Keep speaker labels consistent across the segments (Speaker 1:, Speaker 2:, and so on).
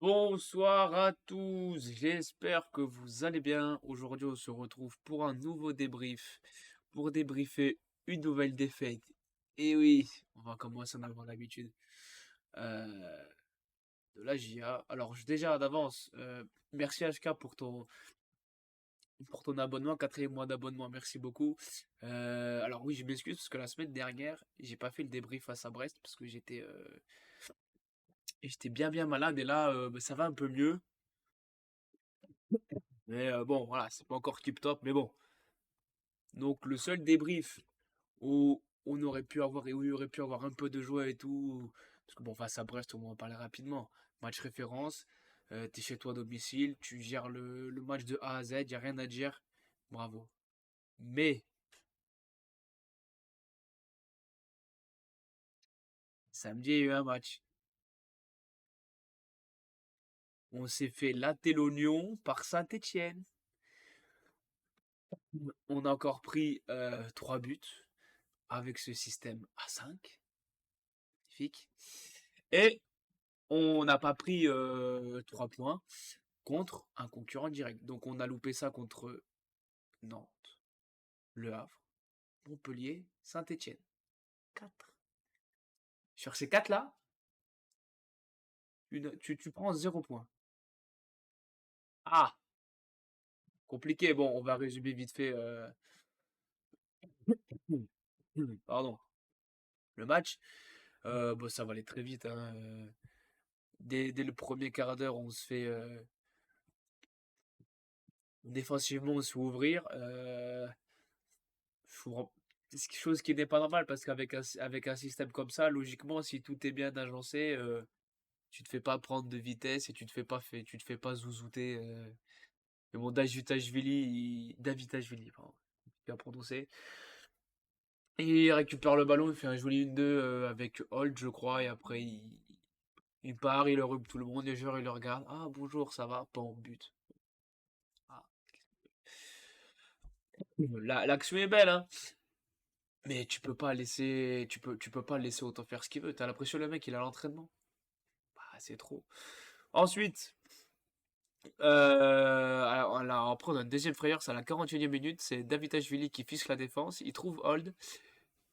Speaker 1: Bonsoir à tous, j'espère que vous allez bien. Aujourd'hui, on se retrouve pour un nouveau débrief, pour débriefer une nouvelle défaite. Et oui, on va commencer en avoir l'habitude euh, de la JA. Alors, déjà d'avance, merci HK pour ton abonnement, quatrième mois d'abonnement, merci beaucoup. Alors oui, je m'excuse parce que la semaine dernière, j'ai pas fait le débrief face à Brest parce que j'étais bien malade et là, bah, ça va un peu mieux. Mais bon, voilà, c'est pas encore tip top, mais bon. Donc le seul débrief où on aurait pu avoir et où il aurait pu avoir un peu de joie et tout, parce que bon, face à Brest, on va en parler rapidement. Match référence, t'es chez toi à domicile, tu gères le match de A à Z, y a rien à dire, bravo. Mais samedi, il y a eu un match. On s'est fait latter l'oignon par Saint-Étienne. On a encore pris 3 buts avec ce système à 5. Magnifique. Et on n'a pas pris 3 points contre un concurrent direct. Donc on a loupé ça contre Nantes, Le Havre, Montpellier, Saint-Étienne. 4. Sur ces 4 là, tu prends 0 point. Ah, compliqué. Bon, on va résumer vite fait. Pardon. Le match. Bon, ça va aller très vite, hein. Dès le premier quart d'heure, on se fait défensivement, on se fait ouvrir. Faut- C'est quelque chose qui n'est pas normal parce qu'avec avec un système comme ça, logiquement, si tout est bien agencé, tu te fais pas prendre de vitesse et tu te fais pas zouzouter. Mais bon, Davitashvili, pardon, bien prononcé. Il récupère le ballon, il fait un joli 1-2 avec Holt, je crois, et après il part, il rub tout le monde, les joueurs ils le regardent. Ah bonjour, ça va, pas en but. Ah. L'action est belle, hein. Mais tu peux pas laisser autant faire ce qu'il veut. T'as l'impression le mec il a l'entraînement. Bah, c'est trop. Ensuite, après on a une deuxième frayeur, c'est à la 41e minute, c'est Davitashvili qui fiche la défense, il trouve Hold,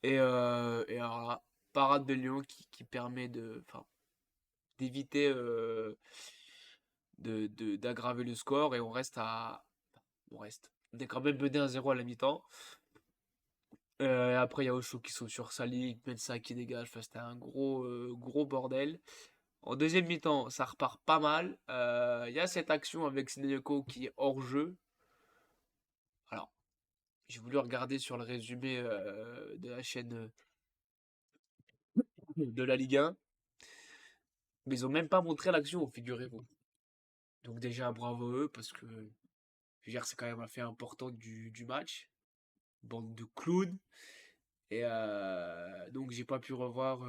Speaker 1: et alors là, parade de Lyon qui permet enfin, d'éviter d'aggraver le score, et on reste. On est quand même mené 1-0 à la mi-temps. Après, il y a Osho qui saute sur Sali, Mensa qui dégage. Enfin, c'était un gros bordel. En deuxième mi-temps, ça repart pas mal. Il y a cette action avec Sinayoko qui est hors jeu. Alors, j'ai voulu regarder sur le résumé de la chaîne de la Ligue 1, mais ils ont même pas montré l'action, figurez-vous. Donc déjà, bravo eux, parce que je veux dire, c'est quand même un fait important du match. Bande de clowns. Et donc j'ai pas pu revoir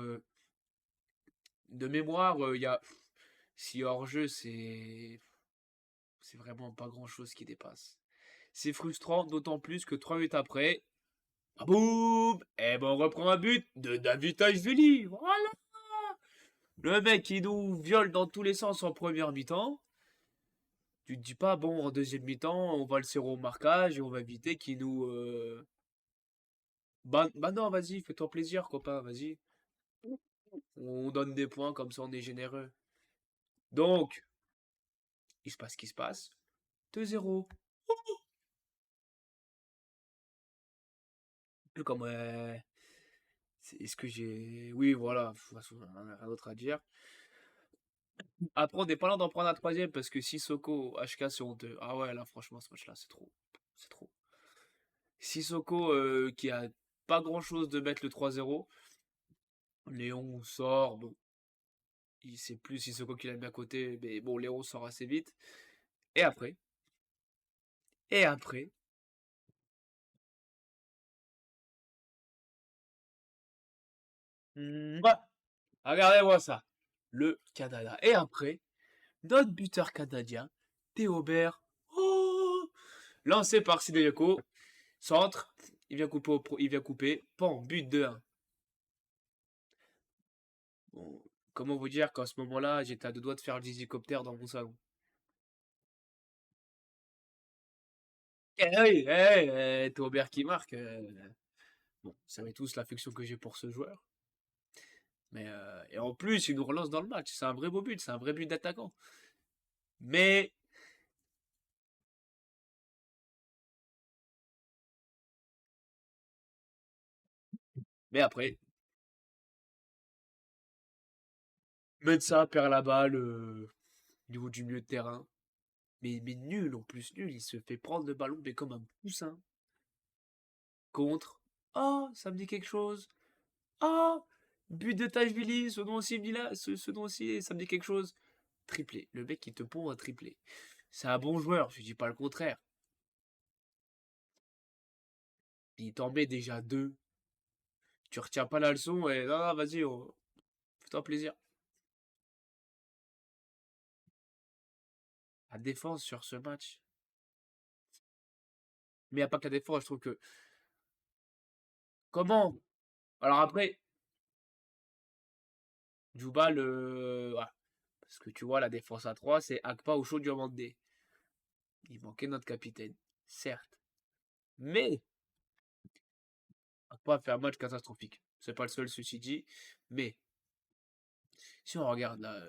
Speaker 1: de mémoire. Il y a si hors jeu, c'est vraiment pas grand-chose qui dépasse. C'est frustrant, d'autant plus que 3 minutes après, boum, et ben on reprend un but de David Ashvili. Voilà. Le mec qui nous viole dans tous les sens en première mi-temps. Tu te dis pas, bon, en deuxième mi-temps, on va le serrer au marquage et on va éviter qu'il nous. Bah non, vas-y, fais-toi plaisir, copain, vas-y. On donne des points, comme ça on est généreux. Donc, il se passe ce qui se passe. 2-0. Comme, est-ce que j'ai. Oui, voilà, de toute façon, on a rien d'autre à dire. Après, on n'est pas là d'en prendre un troisième parce que Sissoko, HK, c'est honteux. Ah ouais, là, franchement, ce match-là, c'est trop. C'est trop. Sissoko, qui a pas grand-chose de mettre le 3-0. Léon sort, bon, il sait plus Sissoko qui l'a mis à côté, mais bon, Léon sort assez vite. Et après, et après, mouah, regardez-moi ça, le Canada. Et après, notre buteur canadien, Théobert, oh, lancé par Sideyoko, centre, il vient couper, pan, but 2-1. Bon, comment vous dire qu'en ce moment-là, j'étais à deux doigts de faire le zizicoptère dans mon salon. Eh oui, Taubert qui marque. Bon, vous savez tous l'affection que j'ai pour ce joueur. Mais et en plus, il nous relance dans le match. C'est un vrai beau but, c'est un vrai but d'attaquant. Mais après, Mensa perd la balle au niveau du milieu de terrain. Mais nul, en plus nul. Il se fait prendre le ballon, mais comme un poussin. Contre. Oh, ça me dit quelque chose. Oh, but de Tashvili, ce nom aussi, ce nom aussi, ça me dit quelque chose. Triplé. Le mec, il te pond un triplé. C'est un bon joueur, je dis pas le contraire. Il t'en met déjà deux. Tu retiens pas la leçon et non, non, vas-y, fais-toi plaisir. La défense sur ce match. Mais il n'y a pas que la défense, je trouve que. Comment? Alors après, Djoubal, voilà. Parce que tu vois, la défense à 3 c'est Akpa ou Diomandé. Il manquait notre capitaine, certes. Mais Akpa a fait un match catastrophique. C'est pas le seul, ceci dit. Mais si on regarde là,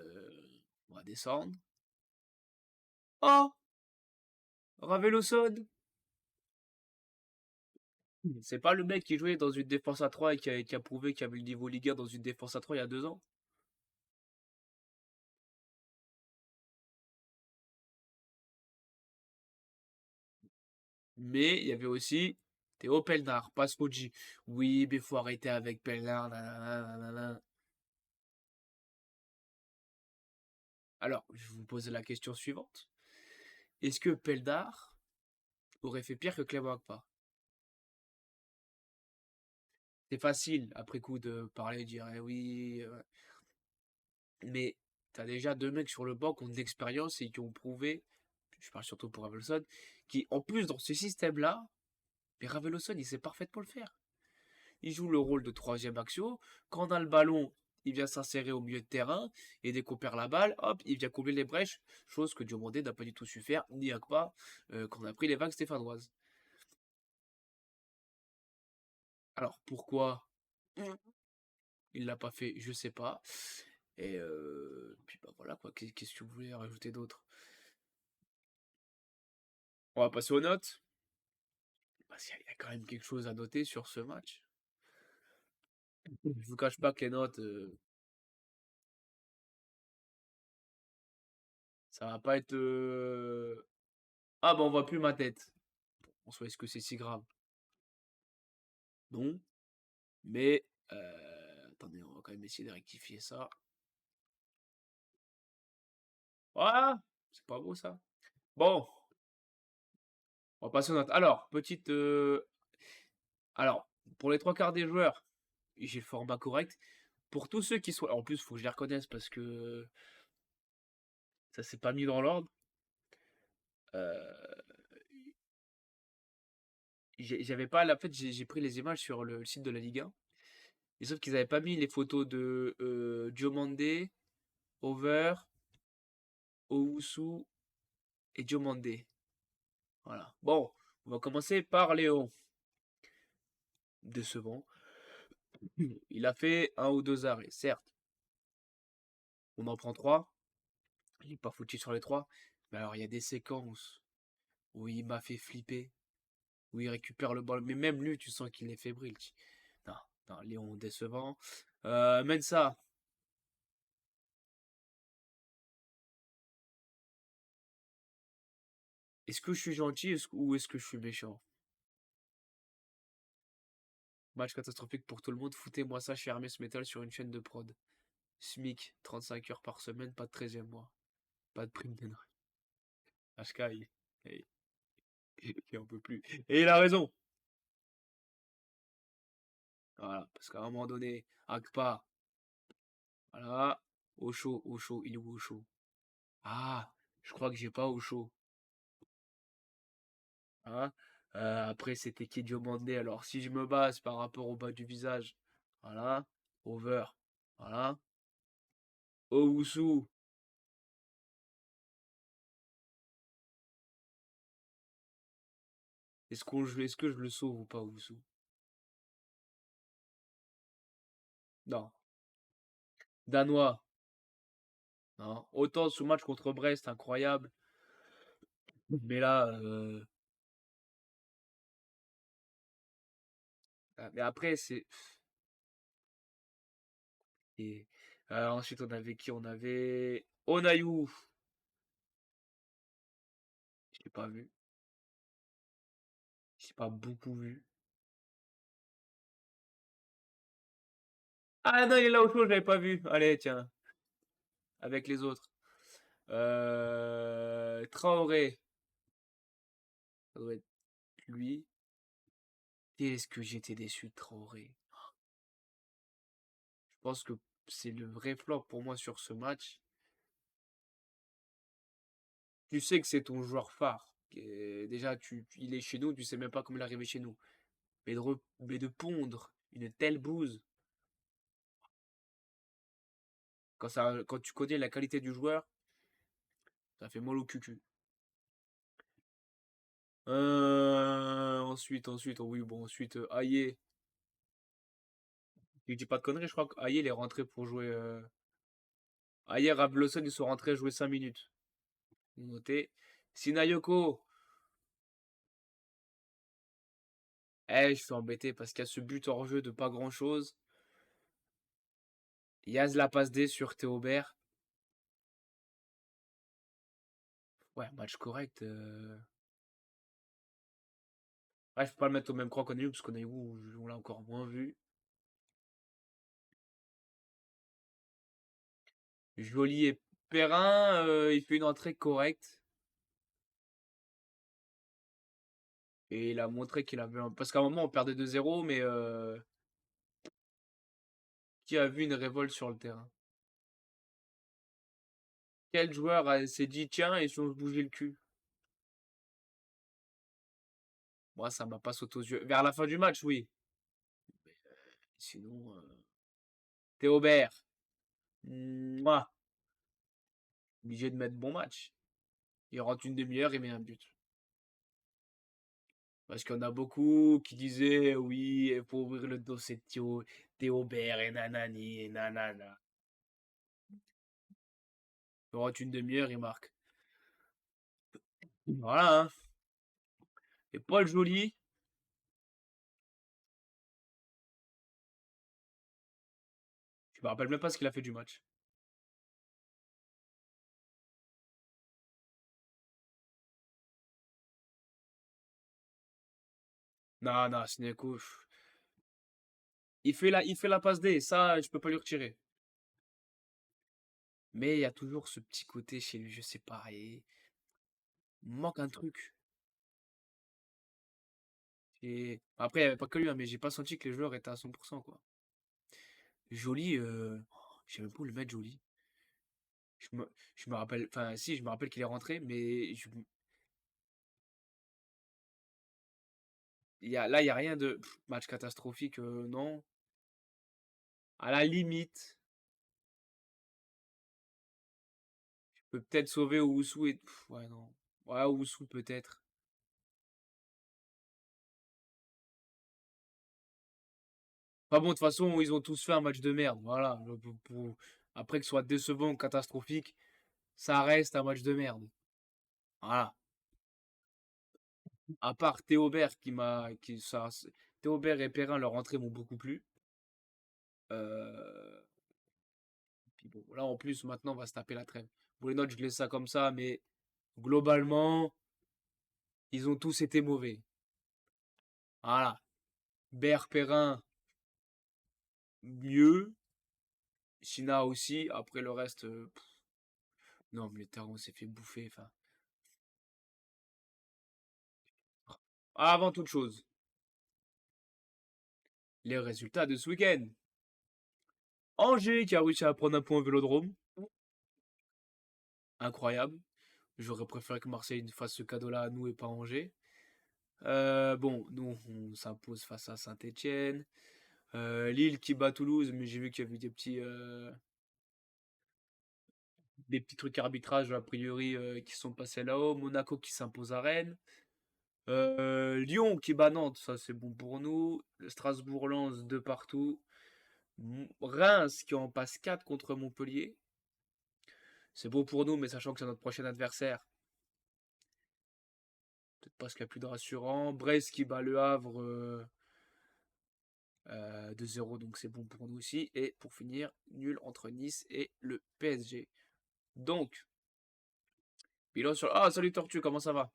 Speaker 1: on va descendre. Oh! Raveloson! C'est pas le mec qui jouait dans une défense à 3 et qui a prouvé qu'il avait le niveau Ligue 1 dans une défense à 3 il y a 2 ans. Mais il y avait aussi Théo Pelnard, pas Spoji. Oui, mais faut arrêter avec Pelnard. Nanana, nanana. Alors, je vais vous poser la question suivante. Est-ce que Pelnard aurait fait pire que Clément Agpa? C'est facile, après coup, de parler et dire eh oui. Mais t'as déjà deux mecs sur le banc qui ont de l'expérience et qui ont prouvé, je parle surtout pour Ravelson, qui, en plus, dans ce système-là, mais Raveloson, il sait parfaitement le faire. Il joue le rôle de troisième axio. Quand on a le ballon, il vient s'insérer au milieu de terrain. Et dès qu'on perd la balle, hop, il vient combler les brèches. Chose que Diomandé n'a pas du tout su faire, ni Akpa, quand on a pris les vagues stéphanoises. Alors pourquoi il l'a pas fait, je sais pas. Et puis bah voilà quoi, qu'est-ce que vous voulez rajouter d'autre? On va passer aux notes. Parce qu'il y a quand même quelque chose à noter sur ce match. Je vous cache pas que les notes, ça va pas être. Ah bah on voit plus ma tête. En soi, est-ce que c'est si grave? Non. Mais attendez, on va quand même essayer de rectifier ça. Voilà, c'est pas beau ça. Bon, on va passer aux notes. Alors, petite. Alors, pour les trois quarts des joueurs, j'ai le format correct. Pour tous ceux qui sont. En plus, il faut que je les reconnaisse parce que ça s'est pas mis dans l'ordre. Euh, J'avais pas. En fait, j'ai pris les images sur le site de la Ligue 1. Et sauf qu'ils avaient pas mis les photos de Diomandé, Over, Owusu et Diomandé. Voilà. Bon, on va commencer par Léon. Décevant. Il a fait un ou deux arrêts, certes. On en prend trois. Il n'est pas foutu sur les trois. Mais alors, il y a des séquences où il m'a fait flipper, où il récupère le ballon. Mais même lui, tu sens qu'il est fébrile. Non, non, Léon décevant. Mensa, est-ce que je suis gentil ou est-ce que je suis méchant? Match catastrophique pour tout le monde. Foutez-moi ça chez Hermès Metal sur une chaîne de prod. SMIC, 35 heures par semaine, pas de 13e mois. Pas de prime d'énergie. HK, il en peut plus. Et il a raison. Voilà, parce qu'à un moment donné, Akpa, voilà, au chaud, il est où au chaud? Ah, je crois que j'ai pas au chaud. Hein. Après, c'était Kedio Mandé. Alors, si je me base par rapport au bas du visage, voilà, over, voilà. Owusu, est-ce que je le sauve ou pas, Owusu? Non. Danois, non. Autant ce match contre Brest, incroyable. Mais là, mais après, c'est. Et, ensuite, on avait qui? On avait Onayu. Je l'ai pas vu. J'ai pas beaucoup vu. Ah non, il est là au chaud, je l'avais pas vu. Allez, tiens, avec les autres. Traoré. Ça doit être lui. Qu'est-ce que j'étais déçu de Traoré. Je pense que c'est le vrai flop pour moi sur ce match. Tu sais que c'est ton joueur phare. Déjà, il est chez nous, tu sais même pas comment il est arrivé chez nous. Mais de pondre une telle bouse, quand tu connais la qualité du joueur, ça fait mal au cucu. Ensuite, oh oui, bon, ensuite, Aïe. Je dis pas de conneries, je crois qu'Aïe, il est rentré pour jouer. Aïe, Rabloson, ils sont rentrés jouer 5 minutes. Noté. Sinayoko. Je suis embêté parce qu'il y a ce but hors jeu de pas grand chose. Yaz la passe D sur Théobert. Ouais, match correct. Ouais, je peux pas le mettre au même cran qu'on a eu, parce qu'on a eu, on l'a encore moins vu. Joly et Perrin, il fait une entrée correcte. Et il a montré qu'il avait Parce qu'à un moment, on perdait 2-0, mais qui a vu une révolte sur le terrain? Quel joueur s'est dit, tiens, et si on se bougeait le cul? Moi, ça m'a pas sauté aux yeux. Vers la fin du match, oui. Sinon, Théobert. Mouah, obligé de mettre bon match. Il rentre une demi-heure, il met un but. Parce qu'il y en a beaucoup qui disaient, oui, il faut ouvrir le dossier de Théobert et nanani et nanana. Il rentre une demi-heure, il marque. Voilà, hein. Et Paul Joly, je me rappelle même pas ce qu'il a fait du match. Non, non, Sinéco, il fait la passe D, ça, je peux pas lui retirer. Mais il y a toujours ce petit côté chez lui, je sais pas, il manque un truc. Après, il n'y avait pas que lui, hein, mais j'ai pas senti que les joueurs étaient à 100%, quoi. Joly, je sais même pas où le mettre, Joly. Je me rappelle, enfin, si, je me rappelle qu'il est rentré, mais là, il y a rien de match catastrophique, non. À la limite, je peux peut-être sauver Owusu et. Ouais, non. Ouais, Owusu peut-être. Enfin bon, de toute façon, ils ont tous fait un match de merde. Voilà. Après que ce soit décevant ou catastrophique, ça reste un match de merde. Voilà. À part Théobert qui m'a. Théobert et Perrin, leur entrée m'ont beaucoup plu. Euh, Puis bon, là en plus, maintenant, on va se taper la trêve. Pour les notes, je laisse ça comme ça, mais globalement, ils ont tous été mauvais. Voilà. Ber, Perrin, mieux. China aussi. Après le reste, non, mais on s'est fait bouffer. Enfin, avant toute chose, les résultats de ce week-end. Angers qui a réussi à prendre un point au Vélodrome. Incroyable. J'aurais préféré que Marseille fasse ce cadeau-là à nous et pas Angers. Bon, nous, on s'impose face à Saint-Etienne. Lille qui bat Toulouse, mais j'ai vu qu'il y avait des petits, des petits trucs arbitrage a priori qui sont passés là-haut. Monaco qui s'impose à Rennes. Lyon qui bat Nantes, ça c'est bon pour nous. Strasbourg lance de partout. Reims qui en passe 4 contre Montpellier. C'est beau pour nous, mais sachant que c'est notre prochain adversaire, peut-être pas ce qu'il y a plus de rassurant. Brest qui bat Le Havre 2-0, donc c'est bon pour nous aussi. Et pour finir, nul entre Nice et le PSG. Donc, bilan sur. Ah, salut Tortue, comment ça va?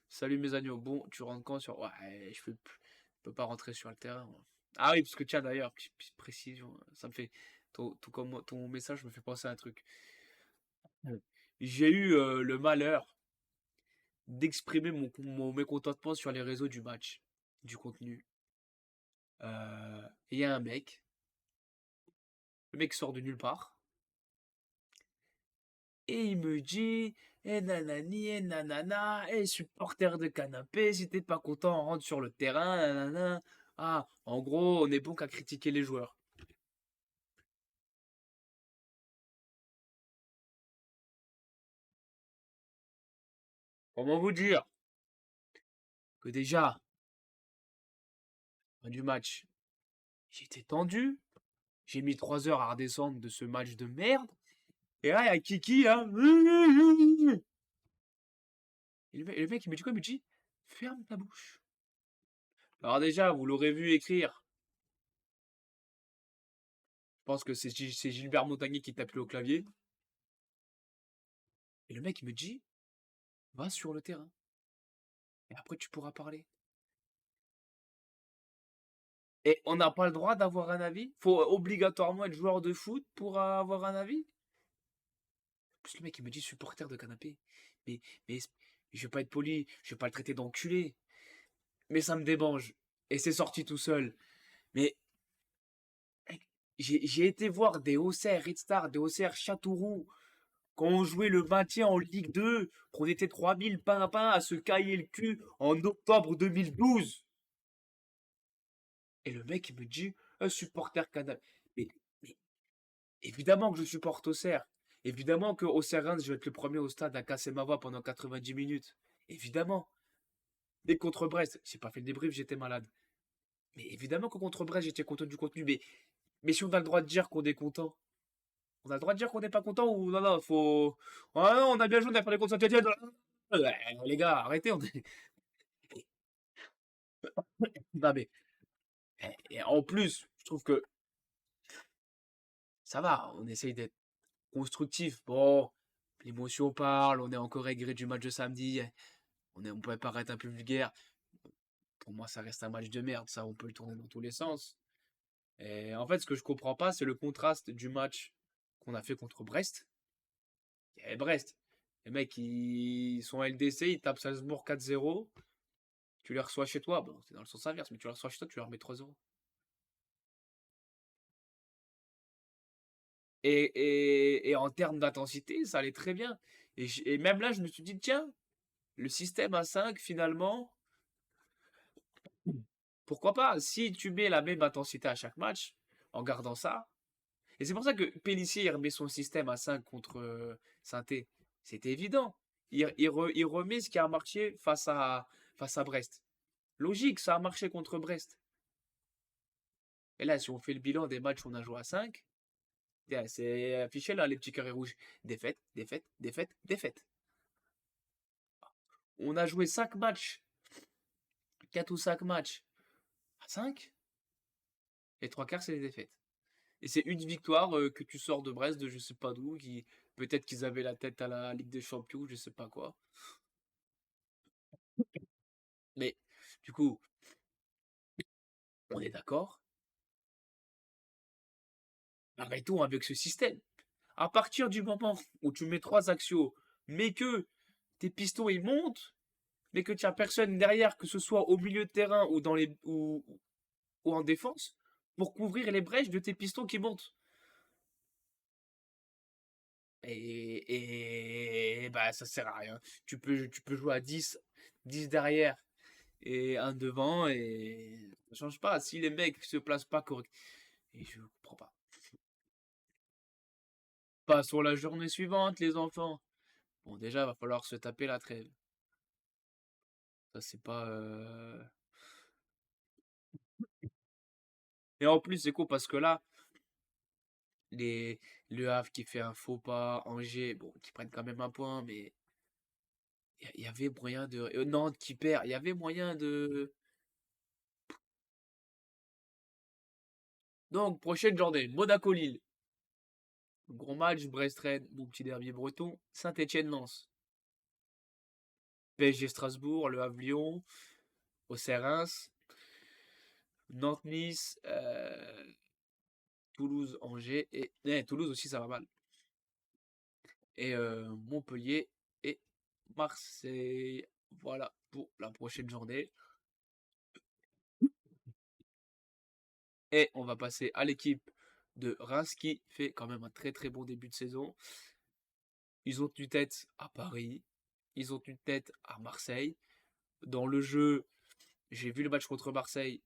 Speaker 1: Salut mes agneaux. Bon, tu rentres quand sur. Ouais, je peux pas rentrer sur le terrain, moi. Ah oui, parce que tiens, d'ailleurs, petite précision, ça me fait. Ton message me fait penser à un truc. Ouais. J'ai eu le malheur d'exprimer mon mécontentement sur les réseaux du match, du contenu. Et il y a un mec, le mec sort de nulle part, et il me dit, eh nanani, eh nanana, eh supporter de canapé, si t'es pas content, on rentre sur le terrain, nanana. Ah, en gros, on est bon qu'à critiquer les joueurs. Comment vous dire que déjà, fin du match, j'étais tendu, j'ai mis 3 heures à redescendre de ce match de merde, et là, il y a Kiki, là. Et le mec, il me dit quoi? Il me dit, ferme ta bouche. Alors déjà, vous l'aurez vu écrire. Je pense que c'est Gilbert Montagnier qui tapait au clavier. Et le mec, il me dit, va sur le terrain. Et après, tu pourras parler. Et on n'a pas le droit d'avoir un avis? Faut obligatoirement être joueur de foot pour avoir un avis? En plus, le mec, il me dit supporter de canapé. Mais je vais pas être poli, je vais pas le traiter d'enculé. Mais ça me démange. Et c'est sorti tout seul. Mais mec, j'ai été voir des Auxerre Red Star, des Auxerre Châteauroux, quand on jouait le maintien en Ligue 2, qu'on était 3000 pain à pain à se cailler le cul en octobre 2012. Et le mec, il me dit, un supporter canal. Mais évidemment que je supporte Auxerre. Évidemment que Auxerre-Reims, je vais être le premier au stade à casser ma voix pendant 90 minutes. Évidemment. Et contre Brest, j'ai pas fait le débrief, j'étais malade. Mais évidemment que contre Brest, j'étais content du contenu. Mais si on a le droit de dire qu'on est content, on a le droit de dire qu'on n'est pas content ou non, non, faut. Ah non, on a bien joué, on a fait les contre Saint-Etienne. Ouais, les gars, arrêtez. Non, mais. Et en plus, je trouve que ça va, on essaye d'être constructif. Bon, l'émotion parle, on est encore aigri du match de samedi. On peut paraître un peu vulgaire. Pour moi, ça reste un match de merde. Ça, on peut le tourner dans tous les sens. Et en fait, ce que je comprends pas, c'est le contraste du match qu'on a fait contre Brest. Et Brest, les mecs, ils sont LDC, ils tapent Salzbourg 4-0. Tu les reçois chez toi. Bon, c'est dans le sens inverse, mais tu les reçois chez toi, tu leur mets 3-0. Et en termes d'intensité, ça allait très bien. Et même là, je me suis dit, tiens, le système à 5, finalement, pourquoi pas? Si tu mets la même intensité à chaque match, en gardant ça. Et c'est pour ça que Pélissier il remet son système à 5 contre Saint-Étienne. C'était évident. Il remet ce qui a marché face à Brest. Logique, ça a marché contre Brest. Et là, si on fait le bilan des matchs où on a joué à 5, c'est affiché là, les petits carrés rouges. Défaite, défaite, défaite, défaite. On a joué 5 matchs, 4 ou 5 matchs à 5. Les trois quarts, c'est des défaites. Et c'est une victoire que tu sors de Brest, de je sais pas d'où, qui peut-être qu'ils avaient la tête à la Ligue des Champions, je sais pas quoi. Mais du coup, on est d'accord. Arrêtons avec ce système. À partir du moment où tu mets trois axios, mais que tes pistons ils montent, mais que tu n'as personne derrière, que ce soit au milieu de terrain ou ou en défense, pour couvrir les brèches de tes pistons qui montent. Bah ça sert à rien. Tu peux jouer à 10 derrière et un devant et ça change pas. Si les mecs se placent pas correctement. Et je comprends pas. Passons la journée suivante, les enfants. Bon, déjà, va falloir se taper la trêve. Ça, c'est pas. Et en plus, c'est cool parce que là, les... le Havre qui fait un faux pas, Angers, bon, qui prennent quand même un point, mais il y avait moyen de. Nantes qui perd, il y avait moyen de. Donc, prochaine journée, Monaco-Lille. Gros match, Brest-Rennes, mon petit derby breton. Saint-Étienne-Lens. PSG Strasbourg, Le Havre-Lyon, Auxerre-Reims, Nantes-Nice, Toulouse-Angers et Toulouse aussi ça va mal. Et Montpellier et Marseille. Voilà pour la prochaine journée. Et on va passer à l'équipe de Reims qui fait quand même un très très bon début de saison. Ils ont tenu tête à Paris, ils ont tenu tête à Marseille. Dans le jeu, j'ai vu le match contre Marseille,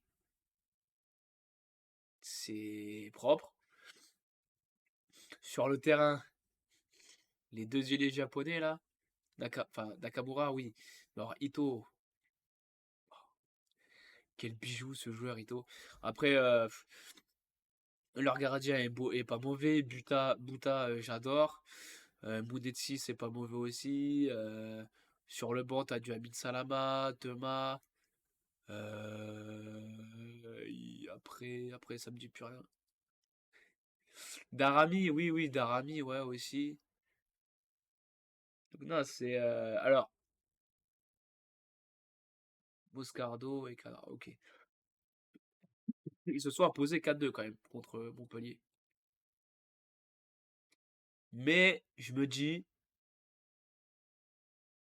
Speaker 1: c'est propre. Sur le terrain, les deux ailiers japonais là, enfin Nakamura, oui. Alors Ito, quel bijou ce joueur Ito. Après, leur gardien est beau et pas mauvais. Buta, j'adore. Moudetsi, c'est pas mauvais aussi. Sur le banc, t'as du Amin Salama, Thomas. Après, ça me dit plus rien. Darami, oui, oui, Darami, ouais, aussi. Donc, non, c'est. Alors, Moscardo et Cadra, ok. Ils se sont imposés 4-2 quand même contre Montpellier. Mais je me dis,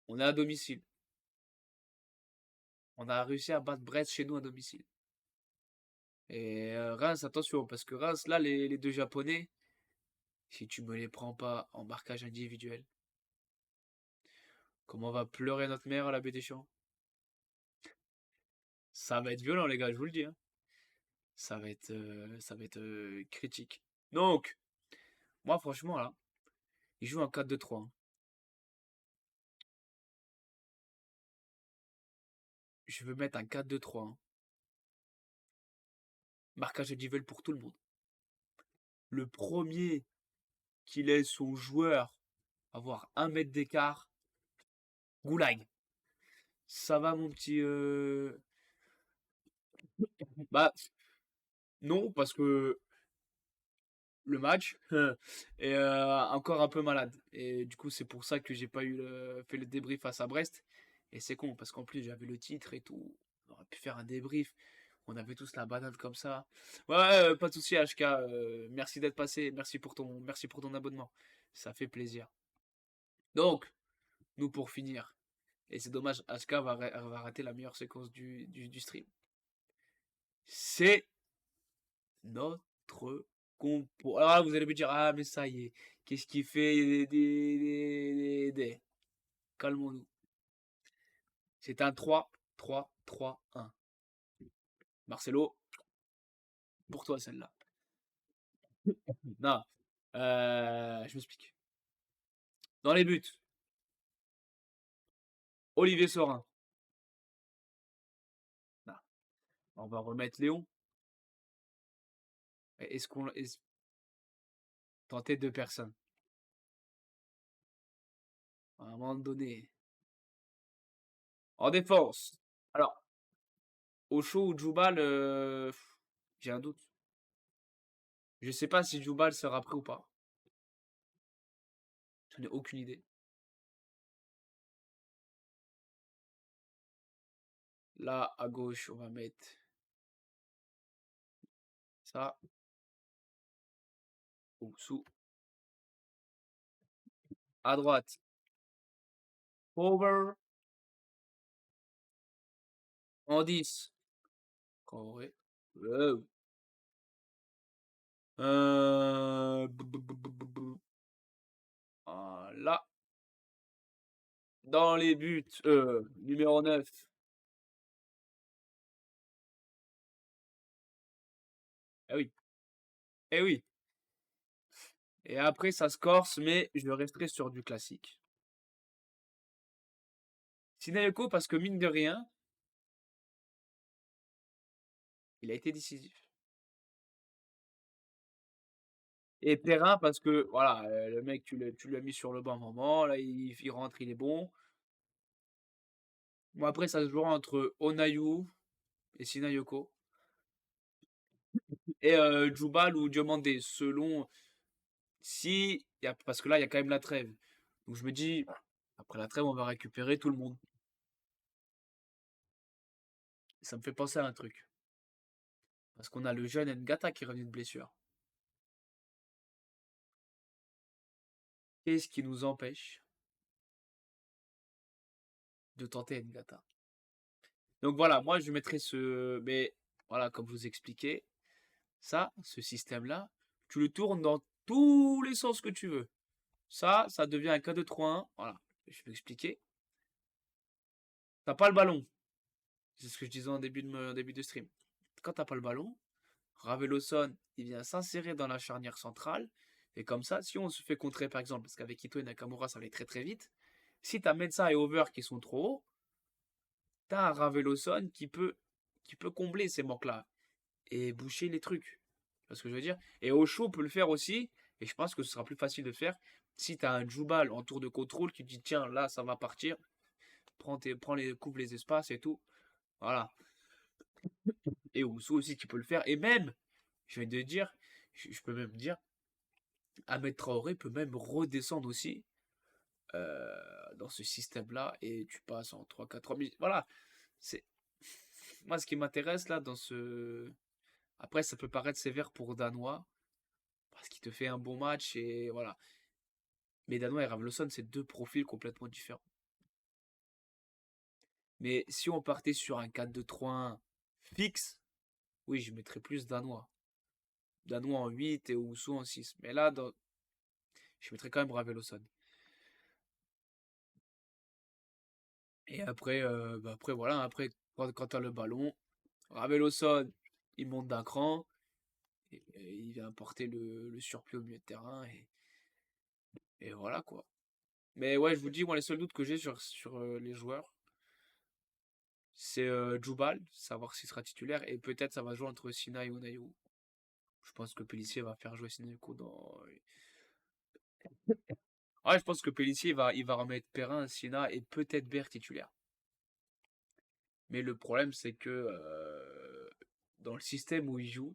Speaker 1: on est à domicile. On a réussi à battre Brest chez nous à domicile. Et Reims, attention, parce que Reims, là, les deux Japonais, si tu me les prends pas en marquage individuel, comment on va pleurer notre mère à la baie des Champs? Ça va être violent, les gars, je vous le dis, hein. Ça va être critique. Donc, moi, franchement, là, ils jouent un 4-2-3, hein. Je veux mettre un 4-2-3, hein. Marquage individuel pour tout le monde. Le premier qui laisse son joueur avoir 1 mètre d'écart, goulag. Ça va, mon petit. Bah, non, parce que le match est encore un peu malade. Et du coup, c'est pour ça que j'ai pas fait le débrief face à Brest. Et c'est con, parce qu'en plus, j'avais le titre et tout. On aurait pu faire un débrief. On avait tous la banane comme ça. Ouais, ouais, pas de souci, HK. Merci d'être passé. Merci pour ton abonnement. Ça fait plaisir. Donc, nous pour finir. Et c'est dommage, HK va rater la meilleure séquence du stream. C'est notre compo. Alors là, vous allez me dire, ah, mais ça y est, qu'est-ce qu'il fait Calmons-nous. C'est un 3-3-3-1. Marcelo, pour toi celle-là. Non, je m'explique. Dans les buts, Olivier Sorin. Non, on va remettre Léon. Est-ce qu'on tenter deux personnes à un moment donné? En défense. Alors, Ocho ou Djoubal, j'ai un doute. Je sais pas si Djoubal sera prêt ou pas. Je n'ai aucune idée. Là, à gauche, on va mettre ça. Ou sous. À droite, over. En 10. Corée. Voilà. Dans les buts, numéro 9. Eh oui. Eh oui. Et après, ça se corse, mais je resterai sur du classique. Sinayoko, parce que mine de rien, il a été décisif. Et Perrin, parce que voilà, le mec, tu l'as mis sur le banc un moment, là, il rentre, il est bon. Bon, après, ça se jouera entre Onayu et Sinayoko. Et Djoubal ou Diomandé, selon si. Parce que là, il y a quand même la trêve. Donc je me dis, après la trêve, on va récupérer tout le monde. Ça me fait penser à un truc. Parce qu'on a le jeune Ngata qui est revenu de blessure. Qu'est-ce qui nous empêche de tenter Ngata? Donc voilà, moi je mettrais ce. Mais voilà, comme je vous expliquais, ça, ce système-là, tu le tournes dans tous les sens que tu veux. Ça devient un 4-2-3-1. Voilà, je vais expliquer. T'as pas le ballon. C'est ce que je disais en début de stream. Quand t'as pas le ballon, Raveloson, il vient s'insérer dans la charnière centrale. Et comme ça, si on se fait contrer, par exemple, parce qu'avec Ito et Nakamura, ça allait très très vite. Si t'as Mensa et Over qui sont trop hauts, t'as un Raveloson qui peut combler ces manques-là et boucher les trucs. Tu vois ce que je veux dire? Et Osho peut le faire aussi. Et je pense que ce sera plus facile de faire si t'as un Jubal en tour de contrôle qui te dit tiens, là, ça va partir. Couvre les espaces et tout. Voilà. Et Ousso aussi qui peut le faire. Et même, je vais te dire, je peux même dire, Ahmed Traoré peut même redescendre aussi dans ce système-là et tu passes en 3-4 minutes. Voilà, c'est moi ce qui m'intéresse là dans ce. Après, ça peut paraître sévère pour Danois parce qu'il te fait un bon match et voilà. Mais Danois et Ravloson, c'est deux profils complètement différents. Mais si on partait sur un 4-2-3-1 fixe, oui, je mettrais plus Danois. Danois en 8 et Ousso en 6. Mais là, je mettrais quand même Raveloson. Et après, après voilà, après, quand tu as le ballon, Raveloson, il monte d'un cran, et il vient porter le surplus au milieu de terrain, et voilà quoi. Mais ouais, je vous dis, moi, les seuls doutes que j'ai sur les joueurs, c'est Djoubal, savoir s'il sera titulaire, et peut-être ça va jouer entre Sina et Onayu. Je pense que Pellissier va faire jouer Sinayoko dans. Ouais, je pense que Pellissier il va remettre Perrin, Sina et peut-être Bert titulaire. Mais le problème, c'est que dans le système où il joue,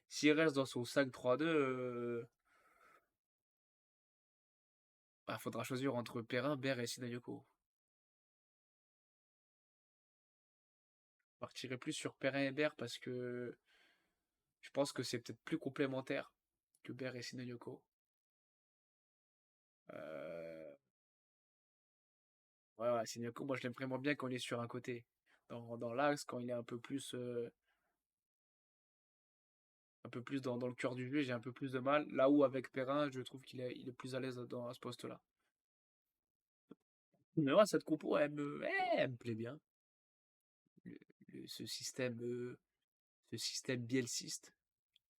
Speaker 1: s'il reste dans son 5-3-2, bah, faudra choisir entre Perrin, Bert et Sinayoko. Je partirai plus sur Perrin et Bert parce que je pense que c'est peut-être plus complémentaire que Bert et Sinayoko. Euh, ouais, ouais, Sinayoko, moi je l'aime vraiment bien quand il est sur un côté. Dans l'axe, quand il est un peu plus dans le cœur du jeu, j'ai un peu plus de mal. Là où avec Perrin, je trouve qu'il est plus à l'aise à ce poste-là. Mais ouais, cette compo, elle me plaît bien. Le- ce système bielciste.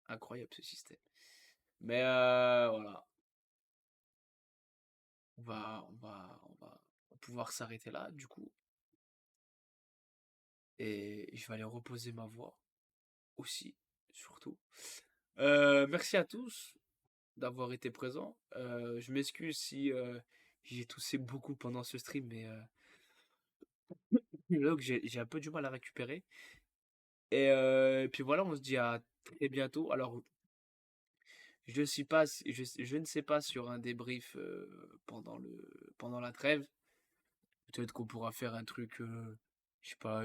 Speaker 1: Incroyable ce système. Mais voilà, on va pouvoir s'arrêter là du coup. Et je vais aller reposer ma voix aussi, surtout. Merci à tous d'avoir été présents. Je m'excuse si j'ai toussé beaucoup pendant ce stream, mais donc j'ai un peu du mal à récupérer. Et puis voilà, on se dit à très bientôt. Alors, je ne sais pas sur un débrief pendant la trêve. Peut-être qu'on pourra faire un truc, je sais pas,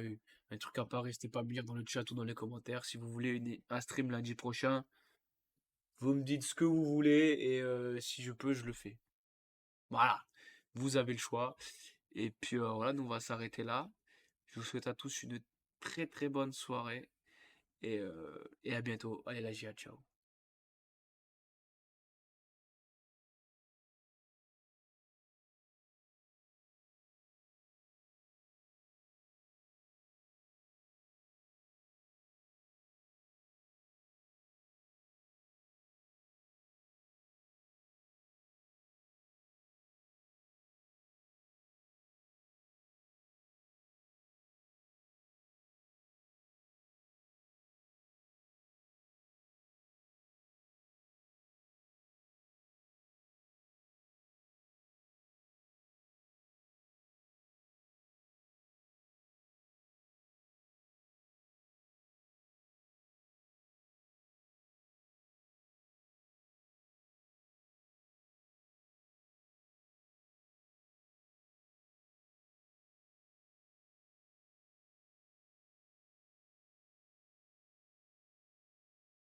Speaker 1: un truc à part. N'hésitez pas à me dire dans le chat ou dans les commentaires. Si vous voulez un stream lundi prochain, vous me dites ce que vous voulez et si je peux, je le fais. Voilà, vous avez le choix. Et puis voilà, nous on va s'arrêter là. Je vous souhaite à tous une très très bonne soirée et à bientôt. Allez la GIA, ciao.